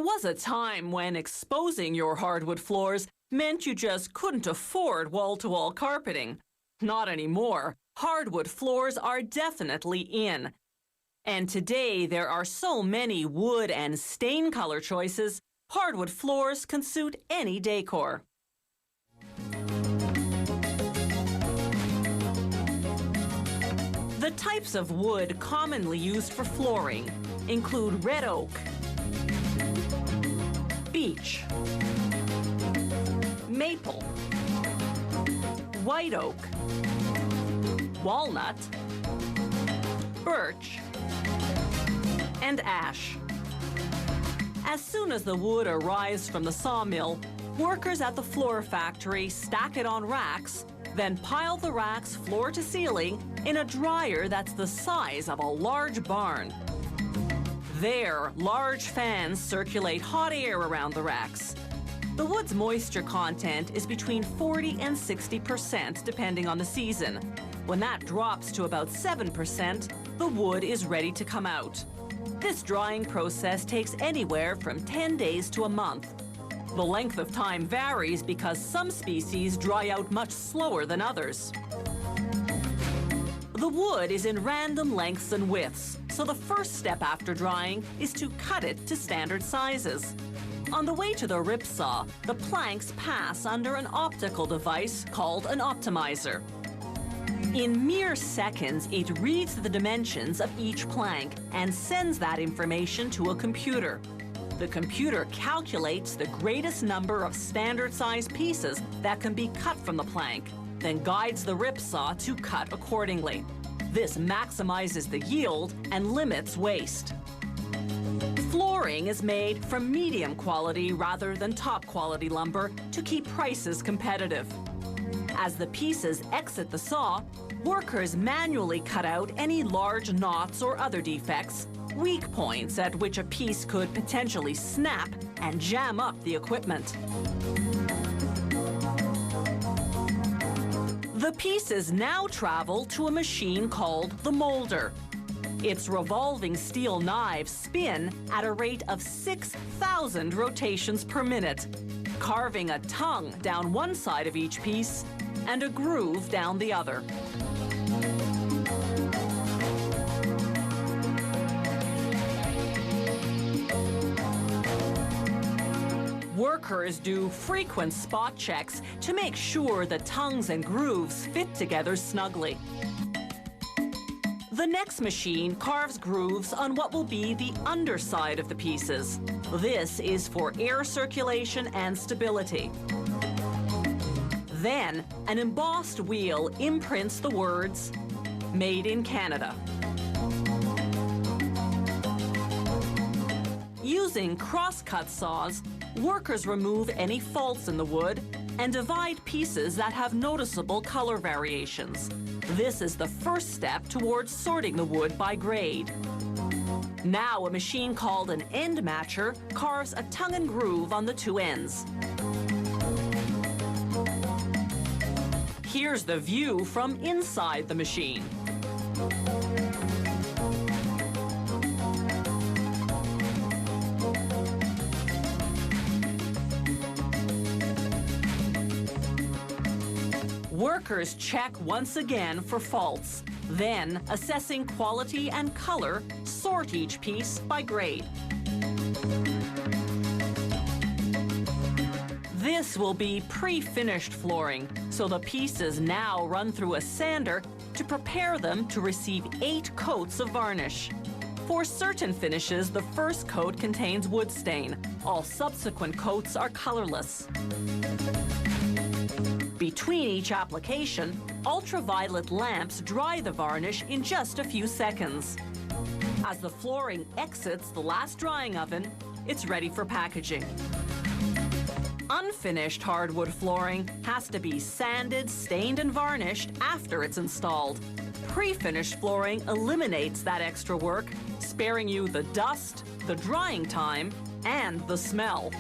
was a time when exposing your hardwood floors meant you just couldn't afford wall-to-wall carpeting. Not anymore. Hardwood floors are definitely in. And today there are so many wood and stain color choices, hardwood floors can suit any decor. The types of wood commonly used for flooring include red oak, beech, maple, white oak, walnut, birch, and ash. As soon as the wood arrives from the sawmill, workers at the floor factory stack it on racks, then pile the racks floor to ceiling in a dryer that's the size of a large barn. There, large fans circulate hot air around the racks. The wood's moisture content is between 40 and 60%, depending on the season. When that drops to about 7%, the wood is ready to come out. This drying process takes anywhere from 10 days to a month. The length of time varies because some species dry out much slower than others. The wood is in random lengths and widths, so the first step after drying is to cut it to standard sizes. On the way to the rip saw, the planks pass under an optical device called an optimizer. In mere seconds, it reads the dimensions of each plank and sends that information to a computer. The computer calculates the greatest number of standard-sized pieces that can be cut from the plank, then guides the rip saw to cut accordingly. This maximizes the yield and limits waste. Flooring is made from medium quality rather than top quality lumber to keep prices competitive. As the pieces exit the saw, workers manually cut out any large knots or other defects, weak points at which a piece could potentially snap and jam up the equipment. The pieces now travel to a machine called the molder. Its revolving steel knives spin at a rate of 6,000 rotations per minute, carving a tongue down one side of each piece and a groove down the other. Workers do frequent spot checks to make sure the tongues and grooves fit together snugly. The next machine carves grooves on what will be the underside of the pieces. This is for air circulation and stability. Then, an embossed wheel imprints the words, "Made in Canada." Using cross-cut saws, workers remove any faults in the wood and divide pieces that have noticeable color variations. This is the first step towards sorting the wood by grade. Now a machine called an end matcher carves a tongue and groove on the two ends. Here's the view from inside the machine. Workers check once again for faults. Then, assessing quality and color, sort each piece by grade. This will be pre-finished flooring, so the pieces now run through a sander to prepare them to receive 8 coats of varnish. For certain finishes, the first coat contains wood stain. All subsequent coats are colorless. Between each application, ultraviolet lamps dry the varnish in just a few seconds. As the flooring exits the last drying oven, it's ready for packaging. Unfinished hardwood flooring has to be sanded, stained, and varnished after it's installed. Pre-finished flooring eliminates that extra work, sparing you the dust, the drying time, and the smell.